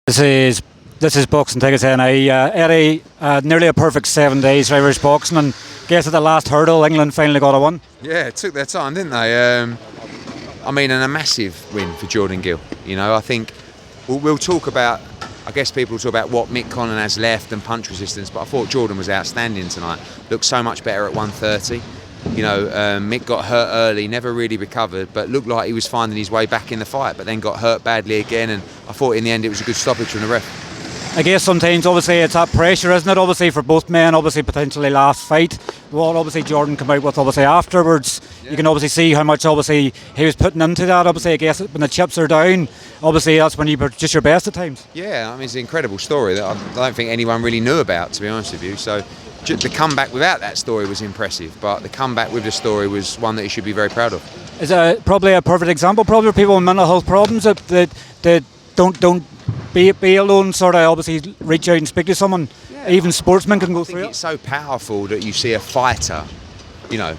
This is boxing tickets, and Eddie, nearly a perfect 7 days for Irish boxing, and guess at the last hurdle England finally got a win. Yeah, it took their time, didn't they? I mean, and a massive win for Jordan Gill. You know, I think we'll talk about, I guess people will talk about what Mick Conlan has left and punch resistance, but I thought Jordan was outstanding tonight. Looked so much better at 130. You know, Mick got hurt early, never really recovered, but looked like he was finding his way back in the fight, but then got hurt badly again, and I thought in the end it was a good stoppage from the ref. I guess sometimes, obviously, it's that pressure, isn't it? Obviously, for both men, obviously, potentially last fight. What obviously Jordan came out with, obviously, afterwards, you can obviously see how much, obviously, he was putting into that. Obviously, I guess when the chips are down, obviously, that's when you're just your best at times. Yeah, I mean, it's an incredible story that I don't think anyone really knew about, to be honest with you. So, the comeback without that story was impressive, but the comeback with the story was one that he should be very proud of. Is probably a perfect example, probably for people with mental health problems that don't be alone, sort of obviously reach out and speak to someone. Yeah, even sportsmen can go through it. It's so powerful that you see a fighter, you know,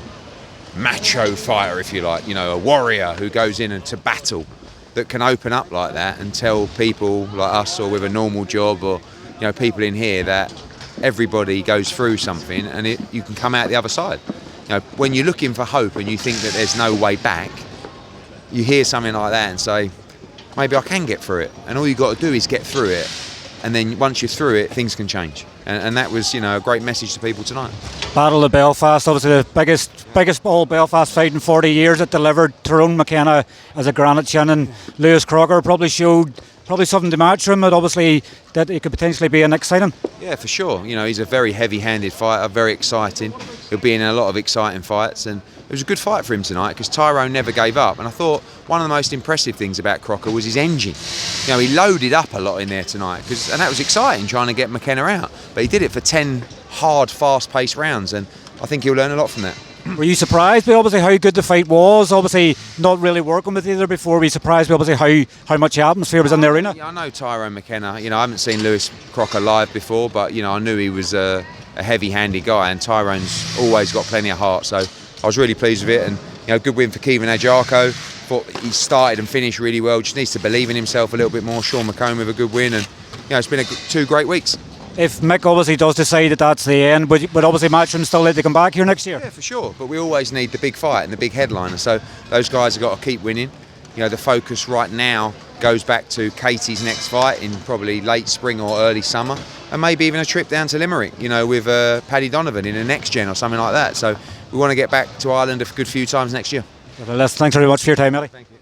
macho fighter if you like, you know, a warrior who goes in and to battle, that can open up like that and tell people like us or with a normal job or, you know, people in here that everybody goes through something and you can come out the other side. You know, when you're looking for hope and you think that there's no way back, you hear something like that and say, maybe I can get through it, and all you got to do is get through it, and then once you're through it, things can change. And that was, you know, a great message to people tonight. Battle of Belfast, obviously the biggest all Belfast fight in 40 years. It delivered. Tyron McKenna as a granite chin, and Lewis Crocker probably showed something to Matchroom, but obviously that it could potentially be an exciting. Yeah, for sure. You know, he's a very heavy-handed fighter, very exciting. He'll be in a lot of exciting fights, and it was a good fight for him tonight because Tyrone never gave up. And I thought one of the most impressive things about Crocker was his engine. You know, he loaded up a lot in there tonight, and that was exciting, trying to get McKenna out. But he did it for 10 hard, fast-paced rounds, and I think he'll learn a lot from that. Were you surprised by obviously how good the fight was? Obviously not really working with either before. Were you surprised by obviously how much atmosphere was in the arena? I know Tyron McKenna. You know, I haven't seen Lewis Crocker live before, but you know, I knew he was a heavy-handed guy, and Tyrone's always got plenty of heart. So I was really pleased with it, and you know, good win for Caoimhin Agyarko. Thought he started and finished really well. Just needs to believe in himself a little bit more. Sean McComb with a good win, and you know, it's been 2 great weeks. If Mick obviously does decide that that's the end, would obviously Matchroom still let to come back here next year? Yeah, for sure. But we always need the big fight and the big headliner. So those guys have got to keep winning. You know, the focus right now goes back to Katie's next fight in probably late spring or early summer, and maybe even a trip down to Limerick, you know, with Paddy Donovan in the next gen or something like that. So we want to get back to Ireland a good few times next year. Thanks very much for your time, Ellie. Thank you.